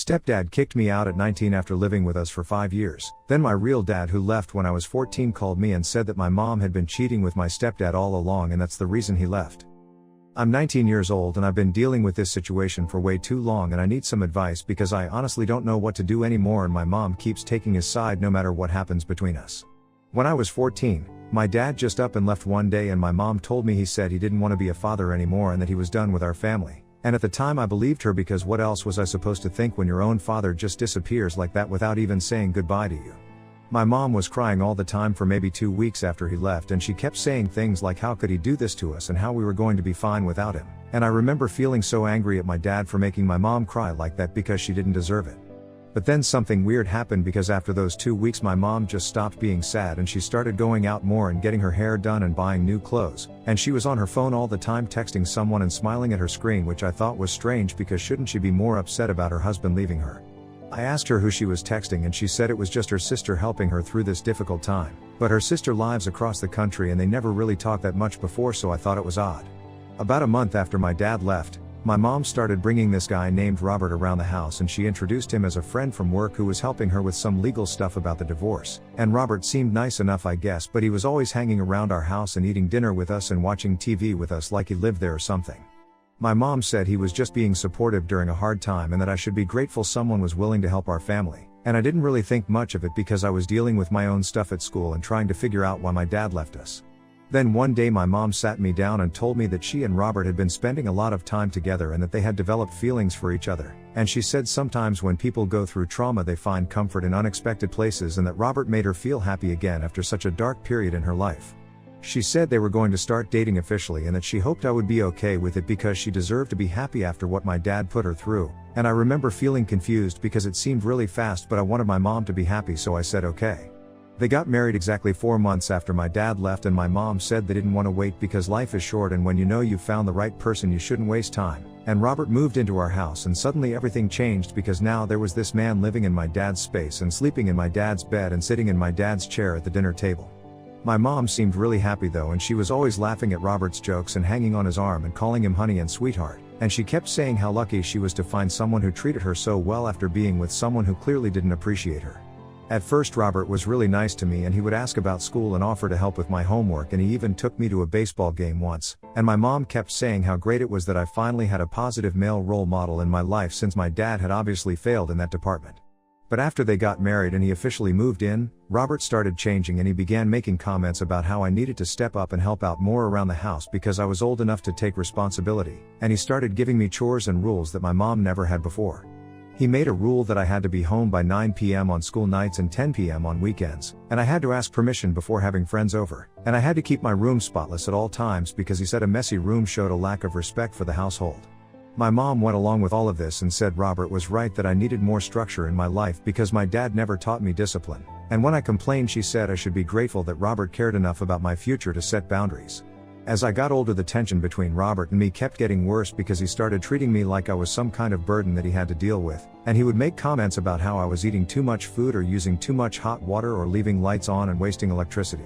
Stepdad kicked me out at 19 after living with us for 5 years. Then my real dad, who left when I was 14, called me and said that my mom had been cheating with my stepdad all along and that's the reason he left. I'm 19 years old and I've been dealing with this situation for way too long and I need some advice because I honestly don't know what to do anymore and my mom keeps taking his side no matter what happens between us. When I was 14, my dad just up and left one day and my mom told me he said he didn't want to be a father anymore and that he was done with our family. And at the time I believed her because what else was I supposed to think when your own father just disappears like that without even saying goodbye to you? My mom was crying all the time for maybe 2 weeks after he left and she kept saying things like how could he do this to us and how we were going to be fine without him. And I remember feeling so angry at my dad for making my mom cry like that because she didn't deserve it. But then something weird happened because after those 2 weeks my mom just stopped being sad and she started going out more and getting her hair done and buying new clothes, and she was on her phone all the time texting someone and smiling at her screen, which I thought was strange because shouldn't she be more upset about her husband leaving her? I asked her who she was texting and she said it was just her sister helping her through this difficult time, but her sister lives across the country and they never really talked that much before, so I thought it was odd. About a month after my dad left, my mom started bringing this guy named Robert around the house and she introduced him as a friend from work who was helping her with some legal stuff about the divorce. And Robert seemed nice enough, I guess, but he was always hanging around our house and eating dinner with us and watching TV with us like he lived there or something. My mom said he was just being supportive during a hard time and that I should be grateful someone was willing to help our family. And I didn't really think much of it because I was dealing with my own stuff at school and trying to figure out why my dad left us. Then one day my mom sat me down and told me that she and Robert had been spending a lot of time together and that they had developed feelings for each other. And she said sometimes when people go through trauma they find comfort in unexpected places and that Robert made her feel happy again after such a dark period in her life. She said they were going to start dating officially and that she hoped I would be okay with it because she deserved to be happy after what my dad put her through. And I remember feeling confused because it seemed really fast, but I wanted my mom to be happy, so I said okay. They got married exactly 4 months after my dad left and my mom said they didn't want to wait because life is short and when you know you've found the right person you shouldn't waste time. And Robert moved into our house and suddenly everything changed because now there was this man living in my dad's space and sleeping in my dad's bed and sitting in my dad's chair at the dinner table. My mom seemed really happy though, and she was always laughing at Robert's jokes and hanging on his arm and calling him honey and sweetheart, and she kept saying how lucky she was to find someone who treated her so well after being with someone who clearly didn't appreciate her. At first Robert was really nice to me and he would ask about school and offer to help with my homework, and he even took me to a baseball game once, and my mom kept saying how great it was that I finally had a positive male role model in my life since my dad had obviously failed in that department. But after they got married and he officially moved in, Robert started changing and he began making comments about how I needed to step up and help out more around the house because I was old enough to take responsibility, and he started giving me chores and rules that my mom never had before. He made a rule that I had to be home by 9 p.m. on school nights and 10 p.m. on weekends, and I had to ask permission before having friends over, and I had to keep my room spotless at all times because he said a messy room showed a lack of respect for the household. My mom went along with all of this and said Robert was right that I needed more structure in my life because my dad never taught me discipline, and when I complained she said I should be grateful that Robert cared enough about my future to set boundaries. As I got older the tension between Robert and me kept getting worse because he started treating me like I was some kind of burden that he had to deal with, and he would make comments about how I was eating too much food or using too much hot water or leaving lights on and wasting electricity.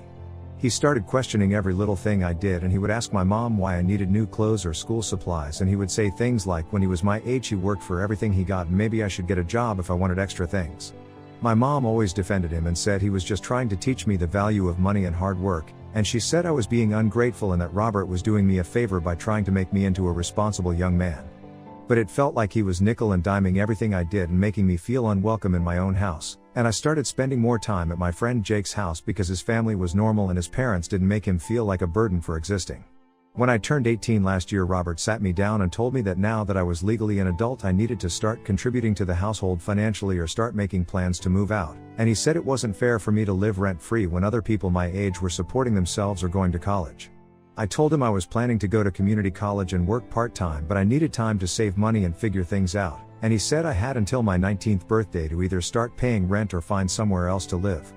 He started questioning every little thing I did, and he would ask my mom why I needed new clothes or school supplies, and he would say things like when he was my age he worked for everything he got and maybe I should get a job if I wanted extra things. My mom always defended him and said he was just trying to teach me the value of money and hard work, and she said I was being ungrateful and that Robert was doing me a favor by trying to make me into a responsible young man. But it felt like he was nickel and diming everything I did and making me feel unwelcome in my own house, and I started spending more time at my friend Jake's house because his family was normal and his parents didn't make him feel like a burden for existing. When I turned 18 last year, Robert sat me down and told me that now that I was legally an adult I needed to start contributing to the household financially or start making plans to move out, and he said it wasn't fair for me to live rent-free when other people my age were supporting themselves or going to college. I told him I was planning to go to community college and work part-time, but I needed time to save money and figure things out, and he said I had until my 19th birthday to either start paying rent or find somewhere else to live.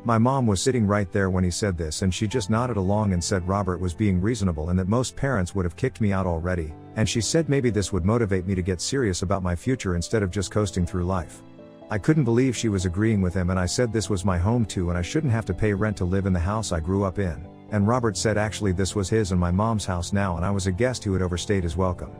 My mom was sitting right there when he said this, and she just nodded along and said Robert was being reasonable and that most parents would have kicked me out already, and she said maybe this would motivate me to get serious about my future instead of just coasting through life. I couldn't believe she was agreeing with him, and I said this was my home too and I shouldn't have to pay rent to live in the house I grew up in. And Robert said actually this was his and my mom's house now and I was a guest who had overstayed his welcome.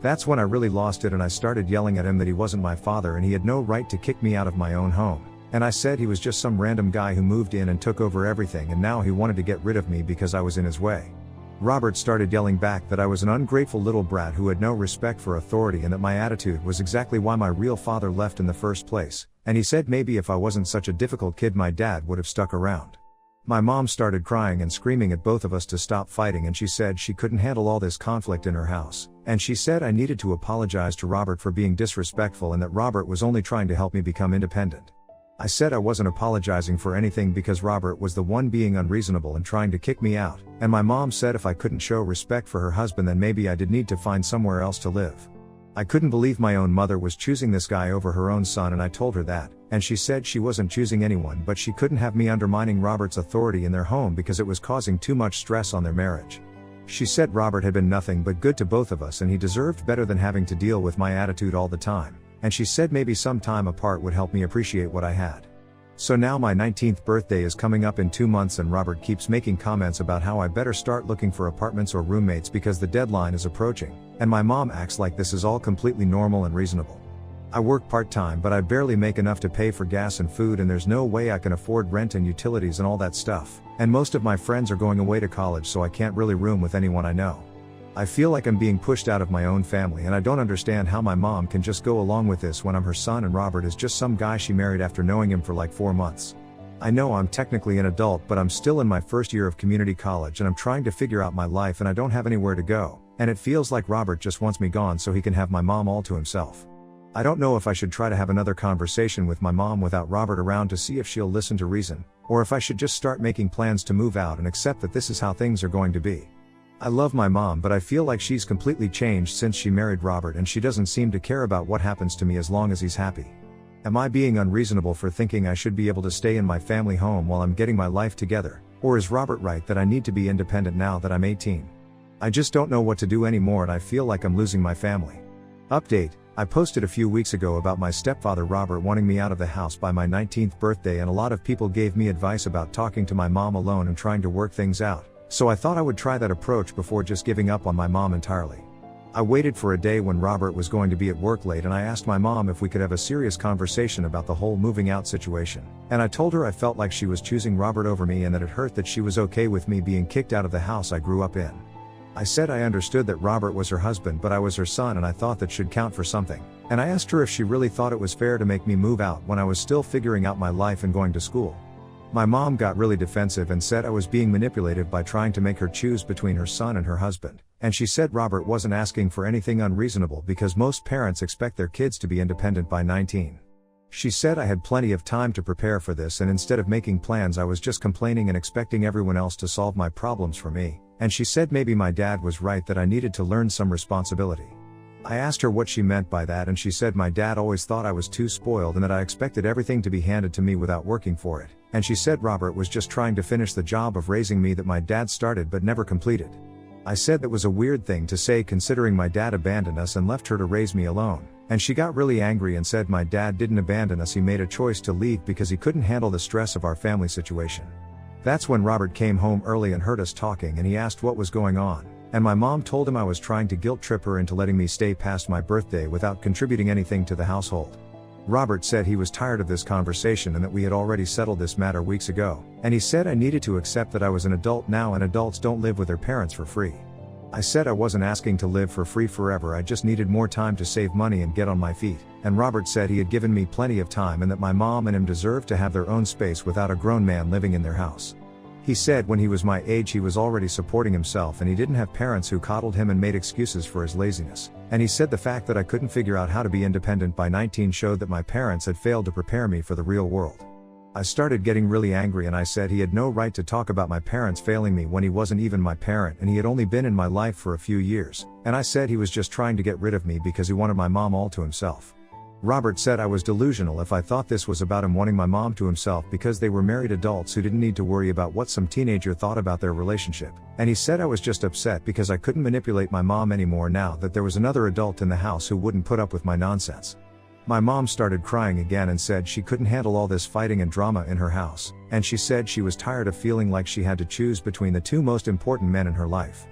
That's when I really lost it and I started yelling at him that he wasn't my father and he had no right to kick me out of my own home. And I said he was just some random guy who moved in and took over everything and now he wanted to get rid of me because I was in his way. Robert started yelling back that I was an ungrateful little brat who had no respect for authority and that my attitude was exactly why my real father left in the first place, and he said maybe if I wasn't such a difficult kid my dad would have stuck around. My mom started crying and screaming at both of us to stop fighting and she said she couldn't handle all this conflict in her house, and she said I needed to apologize to Robert for being disrespectful and that Robert was only trying to help me become independent. I said I wasn't apologizing for anything because Robert was the one being unreasonable and trying to kick me out, and my mom said if I couldn't show respect for her husband then maybe I did need to find somewhere else to live. I couldn't believe my own mother was choosing this guy over her own son and I told her that, and she said she wasn't choosing anyone but she couldn't have me undermining Robert's authority in their home because it was causing too much stress on their marriage. She said Robert had been nothing but good to both of us and he deserved better than having to deal with my attitude all the time. And she said maybe some time apart would help me appreciate what I had. So now my 19th birthday is coming up in 2 months and Robert keeps making comments about how I better start looking for apartments or roommates because the deadline is approaching, and my mom acts like this is all completely normal and reasonable. I work part-time but I barely make enough to pay for gas and food and there's no way I can afford rent and utilities and all that stuff, and most of my friends are going away to college so I can't really room with anyone I know. I feel like I'm being pushed out of my own family and I don't understand how my mom can just go along with this when I'm her son and Robert is just some guy she married after knowing him for like 4 months. I know I'm technically an adult but I'm still in my first year of community college and I'm trying to figure out my life and I don't have anywhere to go, and it feels like Robert just wants me gone so he can have my mom all to himself. I don't know if I should try to have another conversation with my mom without Robert around to see if she'll listen to reason, or if I should just start making plans to move out and accept that this is how things are going to be. I love my mom but I feel like she's completely changed since she married Robert and she doesn't seem to care about what happens to me as long as he's happy. Am I being unreasonable for thinking I should be able to stay in my family home while I'm getting my life together, or is Robert right that I need to be independent now that I'm 18? I just don't know what to do anymore and I feel like I'm losing my family. Update: I posted a few weeks ago about my stepfather Robert wanting me out of the house by my 19th birthday and a lot of people gave me advice about talking to my mom alone and trying to work things out. So I thought I would try that approach before just giving up on my mom entirely. I waited for a day when Robert was going to be at work late and I asked my mom if we could have a serious conversation about the whole moving out situation, and I told her I felt like she was choosing Robert over me and that it hurt that she was okay with me being kicked out of the house I grew up in. I said I understood that Robert was her husband but I was her son and I thought that should count for something, and I asked her if she really thought it was fair to make me move out when I was still figuring out my life and going to school. My mom got really defensive and said I was being manipulative by trying to make her choose between her son and her husband, and she said Robert wasn't asking for anything unreasonable because most parents expect their kids to be independent by 19. She said I had plenty of time to prepare for this and instead of making plans I was just complaining and expecting everyone else to solve my problems for me, and she said maybe my dad was right that I needed to learn some responsibility. I asked her what she meant by that and she said my dad always thought I was too spoiled and that I expected everything to be handed to me without working for it, and she said Robert was just trying to finish the job of raising me that my dad started but never completed. I said that was a weird thing to say considering my dad abandoned us and left her to raise me alone, and she got really angry and said my dad didn't abandon us, he made a choice to leave because he couldn't handle the stress of our family situation. That's when Robert came home early and heard us talking and he asked what was going on, and my mom told him I was trying to guilt trip her into letting me stay past my birthday without contributing anything to the household. Robert said he was tired of this conversation and that we had already settled this matter weeks ago, and he said I needed to accept that I was an adult now and adults don't live with their parents for free. I said I wasn't asking to live for free forever, I just needed more time to save money and get on my feet, and Robert said he had given me plenty of time and that my mom and him deserved to have their own space without a grown man living in their house. He said when he was my age he was already supporting himself and he didn't have parents who coddled him and made excuses for his laziness, and he said the fact that I couldn't figure out how to be independent by 19 showed that my parents had failed to prepare me for the real world. I started getting really angry and I said he had no right to talk about my parents failing me when he wasn't even my parent and he had only been in my life for a few years, and I said he was just trying to get rid of me because he wanted my mom all to himself. Robert said I was delusional if I thought this was about him wanting my mom to himself because they were married adults who didn't need to worry about what some teenager thought about their relationship, and he said I was just upset because I couldn't manipulate my mom anymore now that there was another adult in the house who wouldn't put up with my nonsense. My mom started crying again and said she couldn't handle all this fighting and drama in her house, and she said she was tired of feeling like she had to choose between the two most important men in her life.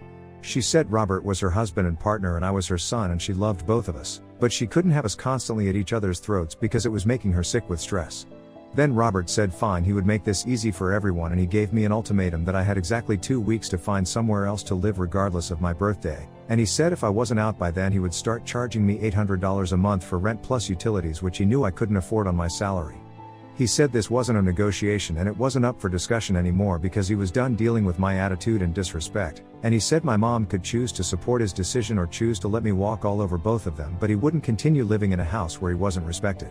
She said Robert was her husband and partner and I was her son and she loved both of us, but she couldn't have us constantly at each other's throats because it was making her sick with stress. Then Robert said fine, he would make this easy for everyone, and he gave me an ultimatum that I had exactly 2 weeks to find somewhere else to live regardless of my birthday, and he said if I wasn't out by then he would start charging me $800 a month for rent plus utilities, which he knew I couldn't afford on my salary. He said this wasn't a negotiation and it wasn't up for discussion anymore because he was done dealing with my attitude and disrespect, and he said my mom could choose to support his decision or choose to let me walk all over both of them, but he wouldn't continue living in a house where he wasn't respected.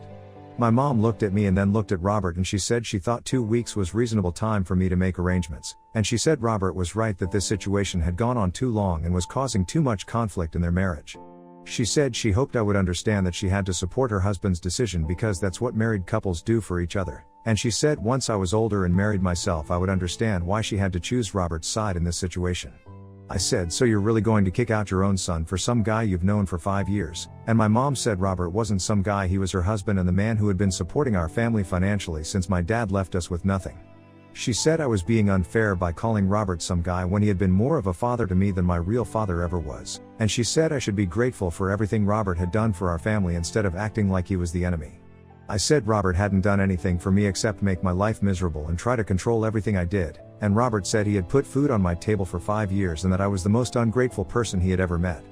My mom looked at me and then looked at Robert and she said she thought 2 weeks was reasonable time for me to make arrangements, and she said Robert was right that this situation had gone on too long and was causing too much conflict in their marriage. She said she hoped I would understand that she had to support her husband's decision because that's what married couples do for each other, and she said once I was older and married myself I would understand why she had to choose Robert's side in this situation. I said, so you're really going to kick out your own son for some guy you've known for 5 years? And my mom said Robert wasn't some guy, he was her husband and the man who had been supporting our family financially since my dad left us with nothing. She said I was being unfair by calling Robert some guy when he had been more of a father to me than my real father ever was, and she said I should be grateful for everything Robert had done for our family instead of acting like he was the enemy. I said Robert hadn't done anything for me except make my life miserable and try to control everything I did, and Robert said he had put food on my table for 5 years and that I was the most ungrateful person he had ever met.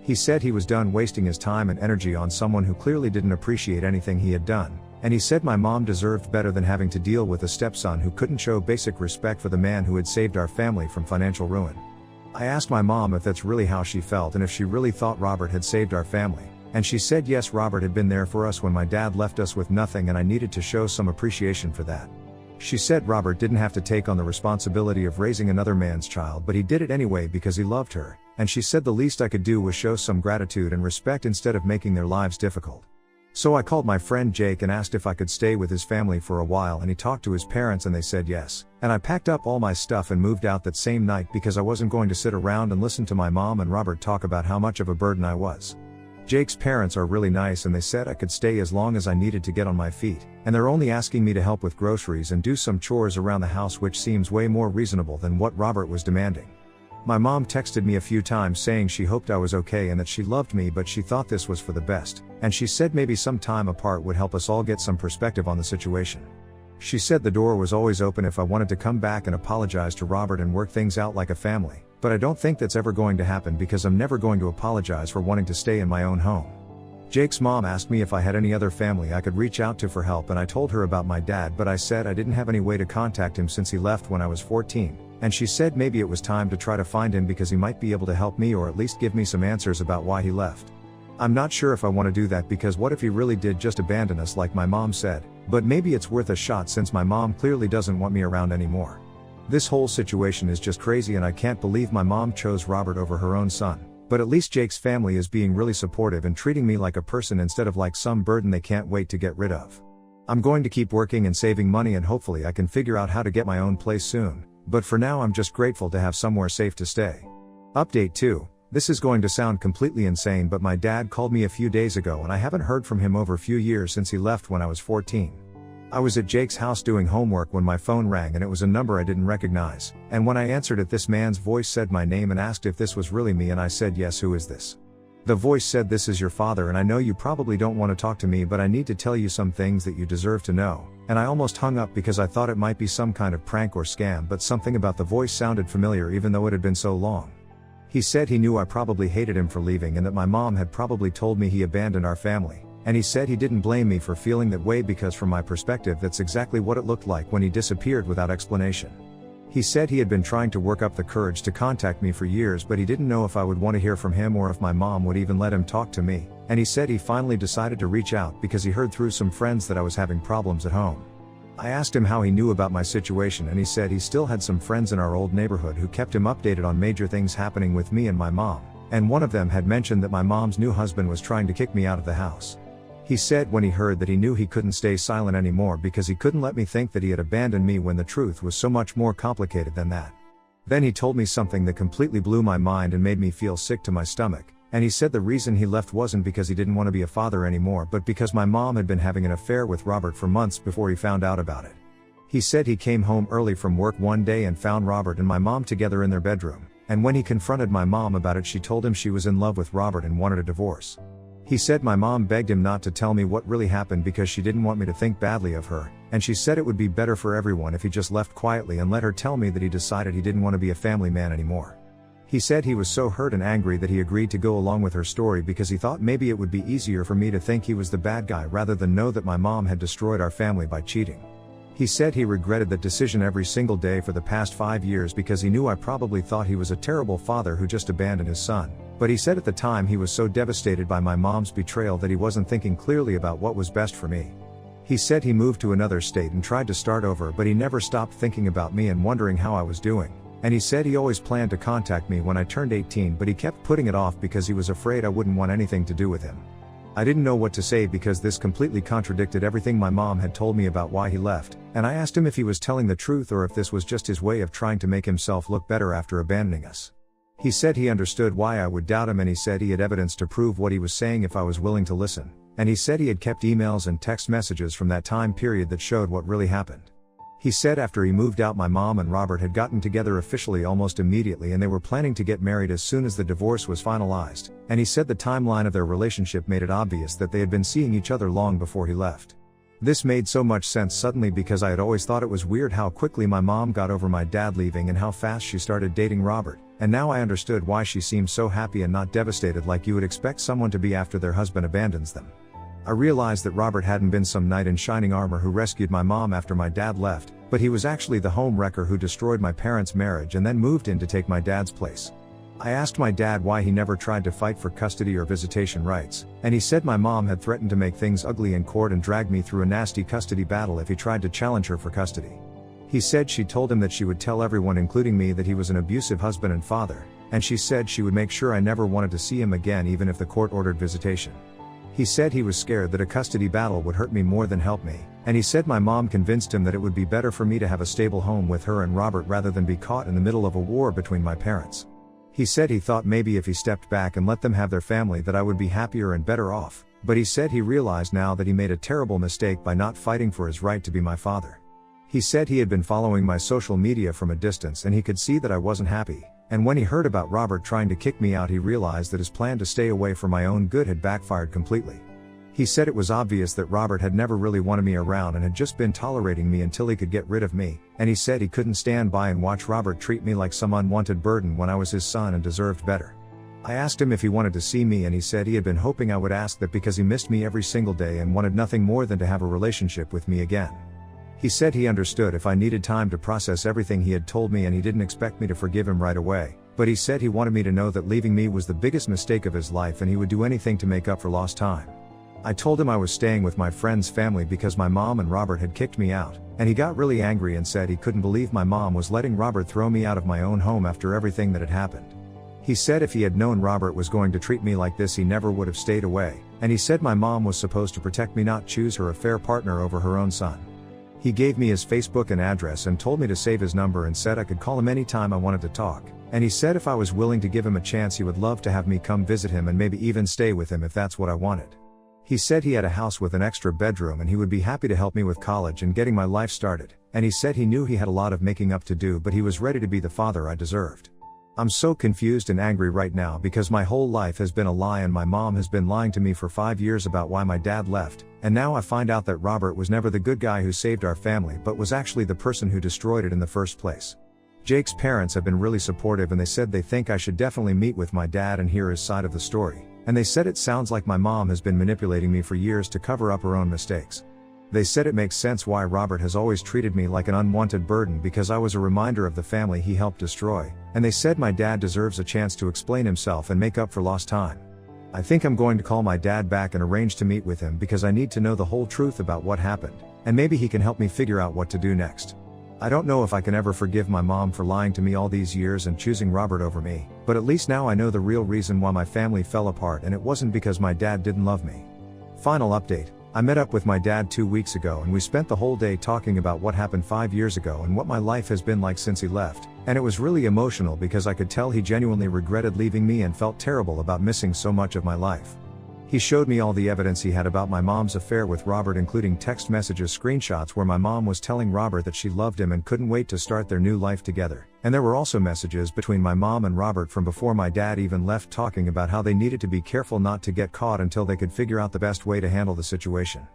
He said he was done wasting his time and energy on someone who clearly didn't appreciate anything he had done, and he said my mom deserved better than having to deal with a stepson who couldn't show basic respect for the man who had saved our family from financial ruin. I asked my mom if that's really how she felt and if she really thought Robert had saved our family, and she said yes, Robert had been there for us when my dad left us with nothing and I needed to show some appreciation for that. She said Robert didn't have to take on the responsibility of raising another man's child, but he did it anyway because he loved her, and she said the least I could do was show some gratitude and respect instead of making their lives difficult. So I called my friend Jake and asked if I could stay with his family for a while, and he talked to his parents and they said yes, and I packed up all my stuff and moved out that same night because I wasn't going to sit around and listen to my mom and Robert talk about how much of a burden I was. Jake's parents are really nice and they said I could stay as long as I needed to get on my feet, and they're only asking me to help with groceries and do some chores around the house, which seems way more reasonable than what Robert was demanding. My mom texted me a few times saying she hoped I was okay and that she loved me, but she thought this was for the best, and she said maybe some time apart would help us all get some perspective on the situation. She said the door was always open if I wanted to come back and apologize to Robert and work things out like a family, but I don't think that's ever going to happen because I'm never going to apologize for wanting to stay in my own home. Jake's mom asked me if I had any other family I could reach out to for help, and I told her about my dad, but I said I didn't have any way to contact him since he left when I was 14, and she said maybe it was time to try to find him because he might be able to help me or at least give me some answers about why he left. I'm not sure if I want to do that because what if he really did just abandon us like my mom said, but maybe it's worth a shot since my mom clearly doesn't want me around anymore. This whole situation is just crazy and I can't believe my mom chose Robert over her own son, but at least Jake's family is being really supportive and treating me like a person instead of like some burden they can't wait to get rid of. I'm going to keep working and saving money and hopefully I can figure out how to get my own place soon, but for now I'm just grateful to have somewhere safe to stay. Update 2. This is going to sound completely insane, but my dad called me a few days ago and I haven't heard from him over a few years since he left when I was 14. I was at Jake's house doing homework when my phone rang and it was a number I didn't recognize, and when I answered it this man's voice said my name and asked if this was really me, and I said yes. Who is this? The voice said, this is your father and I know you probably don't want to talk to me, but I need to tell you some things that you deserve to know, and I almost hung up because I thought it might be some kind of prank or scam, but something about the voice sounded familiar even though it had been so long. He said he knew I probably hated him for leaving and that my mom had probably told me he abandoned our family, and he said he didn't blame me for feeling that way because from my perspective that's exactly what it looked like when he disappeared without explanation. He said he had been trying to work up the courage to contact me for years, but he didn't know if I would want to hear from him or if my mom would even let him talk to me, and he said he finally decided to reach out because he heard through some friends that I was having problems at home. I asked him how he knew about my situation and he said he still had some friends in our old neighborhood who kept him updated on major things happening with me and my mom, and one of them had mentioned that my mom's new husband was trying to kick me out of the house. He said when he heard that he knew he couldn't stay silent anymore because he couldn't let me think that he had abandoned me when the truth was so much more complicated than that. Then he told me something that completely blew my mind and made me feel sick to my stomach, and he said the reason he left wasn't because he didn't want to be a father anymore, but because my mom had been having an affair with Robert for months before he found out about it. He said he came home early from work one day and found Robert and my mom together in their bedroom, and when he confronted my mom about it, she told him she was in love with Robert and wanted a divorce. He said my mom begged him not to tell me what really happened because she didn't want me to think badly of her, and she said it would be better for everyone if he just left quietly and let her tell me that he decided he didn't want to be a family man anymore. He said he was so hurt and angry that he agreed to go along with her story because he thought maybe it would be easier for me to think he was the bad guy rather than know that my mom had destroyed our family by cheating. He said he regretted that decision every single day for the past 5 years because he knew I probably thought he was a terrible father who just abandoned his son, but he said at the time he was so devastated by my mom's betrayal that he wasn't thinking clearly about what was best for me. He said he moved to another state and tried to start over, but he never stopped thinking about me and wondering how I was doing, and he said he always planned to contact me when I turned 18, but he kept putting it off because he was afraid I wouldn't want anything to do with him. I didn't know what to say because this completely contradicted everything my mom had told me about why he left, and I asked him if he was telling the truth or if this was just his way of trying to make himself look better after abandoning us. He said he understood why I would doubt him, and he said he had evidence to prove what he was saying if I was willing to listen, and he said he had kept emails and text messages from that time period that showed what really happened. He said after he moved out, my mom and Robert had gotten together officially almost immediately and they were planning to get married as soon as the divorce was finalized, and he said the timeline of their relationship made it obvious that they had been seeing each other long before he left. This made so much sense suddenly because I had always thought it was weird how quickly my mom got over my dad leaving and how fast she started dating Robert, and now I understood why she seemed so happy and not devastated like you would expect someone to be after their husband abandons them. I realized that Robert hadn't been some knight in shining armor who rescued my mom after my dad left, but he was actually the home wrecker who destroyed my parents' marriage and then moved in to take my dad's place. I asked my dad why he never tried to fight for custody or visitation rights, and he said my mom had threatened to make things ugly in court and drag me through a nasty custody battle if he tried to challenge her for custody. He said she told him that she would tell everyone including me that he was an abusive husband and father, and she said she would make sure I never wanted to see him again even if the court ordered visitation. He said he was scared that a custody battle would hurt me more than help me, and he said my mom convinced him that it would be better for me to have a stable home with her and Robert rather than be caught in the middle of a war between my parents. He said he thought maybe if he stepped back and let them have their family that I would be happier and better off, but he said he realized now that he made a terrible mistake by not fighting for his right to be my father. He said he had been following my social media from a distance and he could see that I wasn't happy, and when he heard about Robert trying to kick me out, he realized that his plan to stay away for my own good had backfired completely. He said it was obvious that Robert had never really wanted me around and had just been tolerating me until he could get rid of me, and he said he couldn't stand by and watch Robert treat me like some unwanted burden when I was his son and deserved better. I asked him if he wanted to see me, and he said he had been hoping I would ask that because he missed me every single day and wanted nothing more than to have a relationship with me again. He said he understood if I needed time to process everything he had told me and he didn't expect me to forgive him right away, but he said he wanted me to know that leaving me was the biggest mistake of his life and he would do anything to make up for lost time. I told him I was staying with my friend's family because my mom and Robert had kicked me out, and he got really angry and said he couldn't believe my mom was letting Robert throw me out of my own home after everything that had happened. He said if he had known Robert was going to treat me like this he never would have stayed away, and he said my mom was supposed to protect me, not choose her a fair partner over her own son. He gave me his Facebook and address and told me to save his number and said I could call him anytime I wanted to talk, and he said if I was willing to give him a chance he would love to have me come visit him and maybe even stay with him if that's what I wanted. He said he had a house with an extra bedroom and he would be happy to help me with college and getting my life started, and he said he knew he had a lot of making up to do but he was ready to be the father I deserved. I'm so confused and angry right now because my whole life has been a lie and my mom has been lying to me for 5 years about why my dad left, and now I find out that Robert was never the good guy who saved our family but was actually the person who destroyed it in the first place. Jake's parents have been really supportive and they said they think I should definitely meet with my dad and hear his side of the story, and they said it sounds like my mom has been manipulating me for years to cover up her own mistakes. They said it makes sense why Robert has always treated me like an unwanted burden because I was a reminder of the family he helped destroy, and they said my dad deserves a chance to explain himself and make up for lost time. I think I'm going to call my dad back and arrange to meet with him because I need to know the whole truth about what happened, and maybe he can help me figure out what to do next. I don't know if I can ever forgive my mom for lying to me all these years and choosing Robert over me, but at least now I know the real reason why my family fell apart and it wasn't because my dad didn't love me. Final update. I met up with my dad 2 weeks ago and we spent the whole day talking about what happened 5 years ago and what my life has been like since he left, and it was really emotional because I could tell he genuinely regretted leaving me and felt terrible about missing so much of my life. He showed me all the evidence he had about my mom's affair with Robert, including text messages, screenshots where my mom was telling Robert that she loved him and couldn't wait to start their new life together. And there were also messages between my mom and Robert from before my dad even left, talking about how they needed to be careful not to get caught until they could figure out the best way to handle the situation.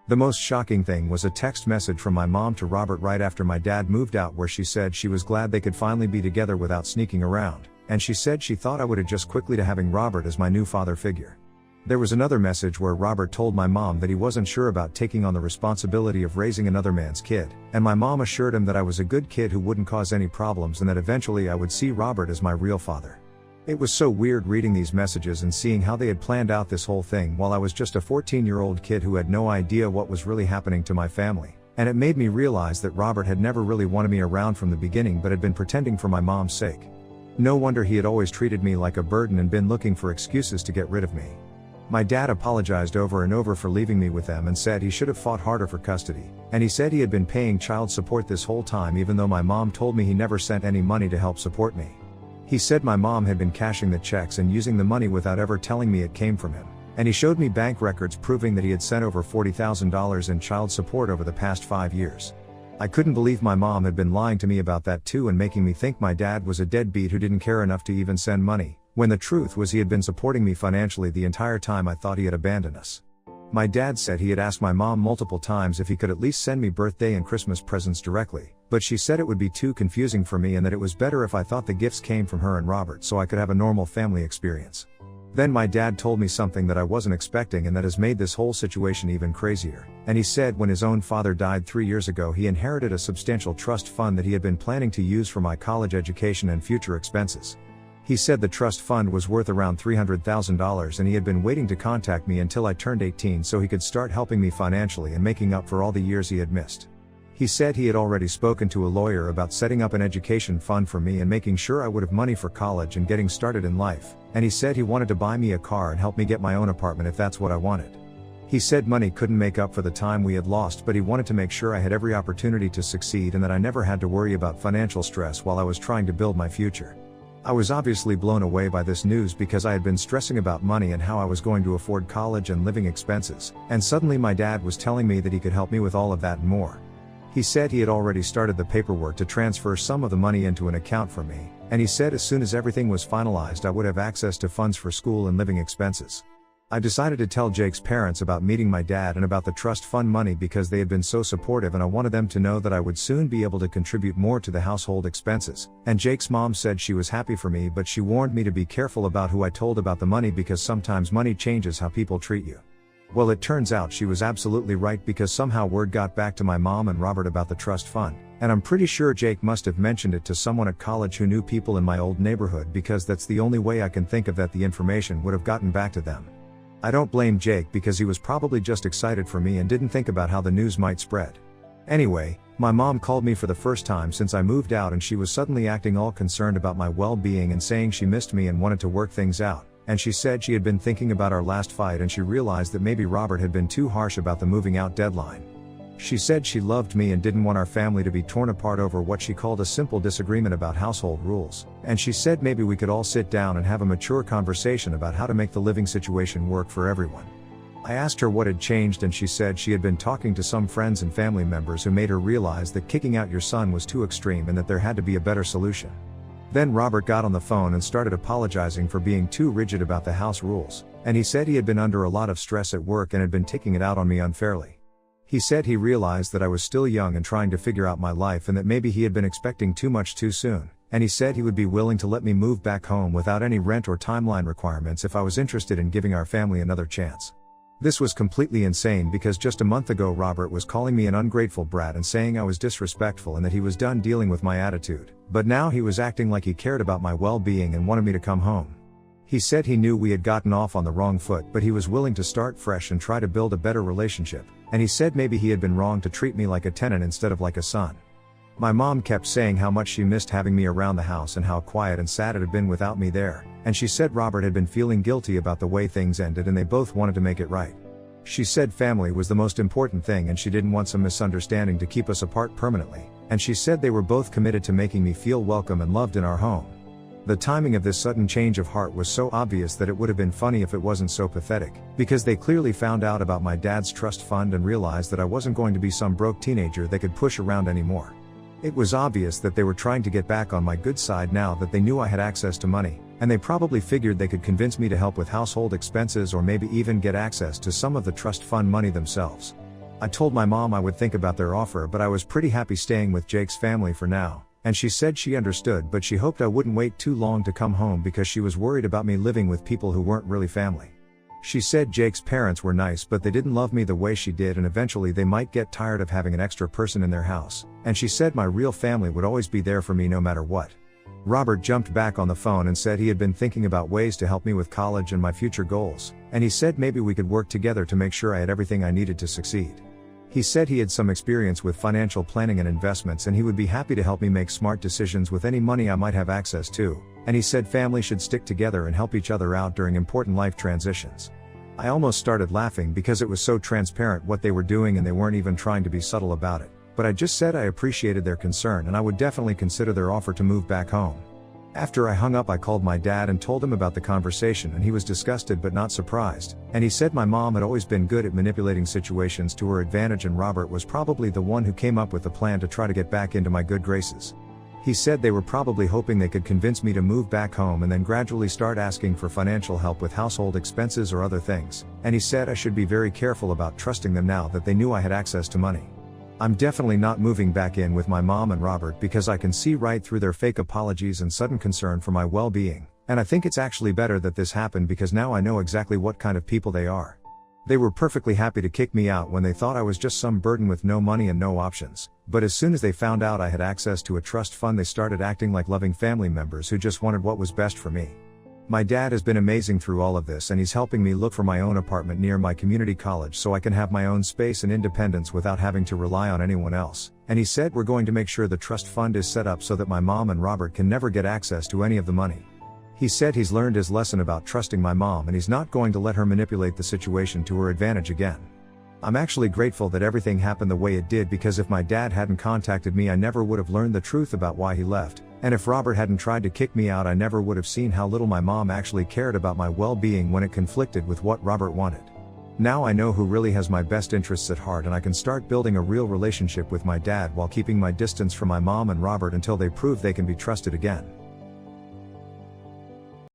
The most shocking thing was a text message from my mom to Robert right after my dad moved out, where she said she was glad they could finally be together without sneaking around, and she said she thought I would adjust quickly to having Robert as my new father figure. There was another message where Robert told my mom that he wasn't sure about taking on the responsibility of raising another man's kid, and my mom assured him that I was a good kid who wouldn't cause any problems and that eventually I would see Robert as my real father. It was so weird reading these messages and seeing how they had planned out this whole thing while I was just a 14-year-old kid who had no idea what was really happening to my family, and it made me realize that Robert had never really wanted me around from the beginning but had been pretending for my mom's sake. No wonder he had always treated me like a burden and been looking for excuses to get rid of me. My dad apologized over and over for leaving me with them and said he should have fought harder for custody, and he said he had been paying child support this whole time even though my mom told me he never sent any money to help support me. He said my mom had been cashing the checks and using the money without ever telling me it came from him, and he showed me bank records proving that he had sent over $40,000 in child support over the past 5 years. I couldn't believe my mom had been lying to me about that too and making me think my dad was a deadbeat who didn't care enough to even send money, when the truth was he had been supporting me financially the entire time. I thought he had abandoned us. My dad said he had asked my mom multiple times if he could at least send me birthday and Christmas presents directly, but she said it would be too confusing for me and that it was better if I thought the gifts came from her and Robert so I could have a normal family experience. Then my dad told me something that I wasn't expecting and that has made this whole situation even crazier, and he said when his own father died 3 years ago he inherited a substantial trust fund that he had been planning to use for my college education and future expenses. He said the trust fund was worth around $300,000 and he had been waiting to contact me until I turned 18 so he could start helping me financially and making up for all the years he had missed. He said he had already spoken to a lawyer about setting up an education fund for me and making sure I would have money for college and getting started in life, and he said he wanted to buy me a car and help me get my own apartment if that's what I wanted. He said money couldn't make up for the time we had lost, but he wanted to make sure I had every opportunity to succeed and that I never had to worry about financial stress while I was trying to build my future. I was obviously blown away by this news because I had been stressing about money and how I was going to afford college and living expenses, and suddenly my dad was telling me that he could help me with all of that and more. He said he had already started the paperwork to transfer some of the money into an account for me, and he said as soon as everything was finalized I would have access to funds for school and living expenses. I decided to tell Jake's parents about meeting my dad and about the trust fund money because they had been so supportive and I wanted them to know that I would soon be able to contribute more to the household expenses, and Jake's mom said she was happy for me but she warned me to be careful about who I told about the money because sometimes money changes how people treat you. Well, it turns out she was absolutely right because somehow word got back to my mom and Robert about the trust fund, and I'm pretty sure Jake must have mentioned it to someone at college who knew people in my old neighborhood because that's the only way I can think of that the information would have gotten back to them. I don't blame Jake because he was probably just excited for me and didn't think about how the news might spread. Anyway, my mom called me for the first time since I moved out and she was suddenly acting all concerned about my well-being and saying she missed me and wanted to work things out, and she said she had been thinking about our last fight and she realized that maybe Robert had been too harsh about the moving out deadline. She said she loved me and didn't want our family to be torn apart over what she called a simple disagreement about household rules, and she said maybe we could all sit down and have a mature conversation about how to make the living situation work for everyone. I asked her what had changed and she said she had been talking to some friends and family members who made her realize that kicking out your son was too extreme and that there had to be a better solution. Then Robert got on the phone and started apologizing for being too rigid about the house rules, and he said he had been under a lot of stress at work and had been taking it out on me unfairly. He said he realized that I was still young and trying to figure out my life and that maybe he had been expecting too much too soon, and he said he would be willing to let me move back home without any rent or timeline requirements if I was interested in giving our family another chance. This was completely insane because just a month ago Robert was calling me an ungrateful brat and saying I was disrespectful and that he was done dealing with my attitude, but now he was acting like he cared about my well-being and wanted me to come home. He said he knew we had gotten off on the wrong foot but he was willing to start fresh and try to build a better relationship, and he said maybe he had been wrong to treat me like a tenant instead of like a son. My mom kept saying how much she missed having me around the house and how quiet and sad it had been without me there, and she said Robert had been feeling guilty about the way things ended and they both wanted to make it right. She said family was the most important thing and she didn't want some misunderstanding to keep us apart permanently, and she said they were both committed to making me feel welcome and loved in our home. The timing of this sudden change of heart was so obvious that it would have been funny if it wasn't so pathetic, because they clearly found out about my dad's trust fund and realized that I wasn't going to be some broke teenager they could push around anymore. It was obvious that they were trying to get back on my good side now that they knew I had access to money, and they probably figured they could convince me to help with household expenses or maybe even get access to some of the trust fund money themselves. I told my mom I would think about their offer, but I was pretty happy staying with Jake's family for now. And she said she understood, but she hoped I wouldn't wait too long to come home because she was worried about me living with people who weren't really family. She said Jake's parents were nice, but they didn't love me the way she did, and eventually they might get tired of having an extra person in their house, and she said my real family would always be there for me no matter what. Robert jumped back on the phone and said he had been thinking about ways to help me with college and my future goals, and he said maybe we could work together to make sure I had everything I needed to succeed. He said he had some experience with financial planning and investments, and he would be happy to help me make smart decisions with any money I might have access to, and he said family should stick together and help each other out during important life transitions. I almost started laughing because it was so transparent what they were doing and they weren't even trying to be subtle about it, but I just said I appreciated their concern and I would definitely consider their offer to move back home. After I hung up, I called my dad and told him about the conversation, and he was disgusted but not surprised, and he said my mom had always been good at manipulating situations to her advantage and Robert was probably the one who came up with the plan to try to get back into my good graces. He said they were probably hoping they could convince me to move back home and then gradually start asking for financial help with household expenses or other things, and he said I should be very careful about trusting them now that they knew I had access to money. I'm definitely not moving back in with my mom and Robert because I can see right through their fake apologies and sudden concern for my well-being, and I think it's actually better that this happened because now I know exactly what kind of people they are. They were perfectly happy to kick me out when they thought I was just some burden with no money and no options, but as soon as they found out I had access to a trust fund, they started acting like loving family members who just wanted what was best for me. My dad has been amazing through all of this, and he's helping me look for my own apartment near my community college so I can have my own space and independence without having to rely on anyone else, and he said we're going to make sure the trust fund is set up so that my mom and Robert can never get access to any of the money. He said he's learned his lesson about trusting my mom and he's not going to let her manipulate the situation to her advantage again. I'm actually grateful that everything happened the way it did, because if my dad hadn't contacted me I never would have learned the truth about why he left, and if Robert hadn't tried to kick me out I never would have seen how little my mom actually cared about my well-being when it conflicted with what Robert wanted. Now I know who really has my best interests at heart, and I can start building a real relationship with my dad while keeping my distance from my mom and Robert until they prove they can be trusted again.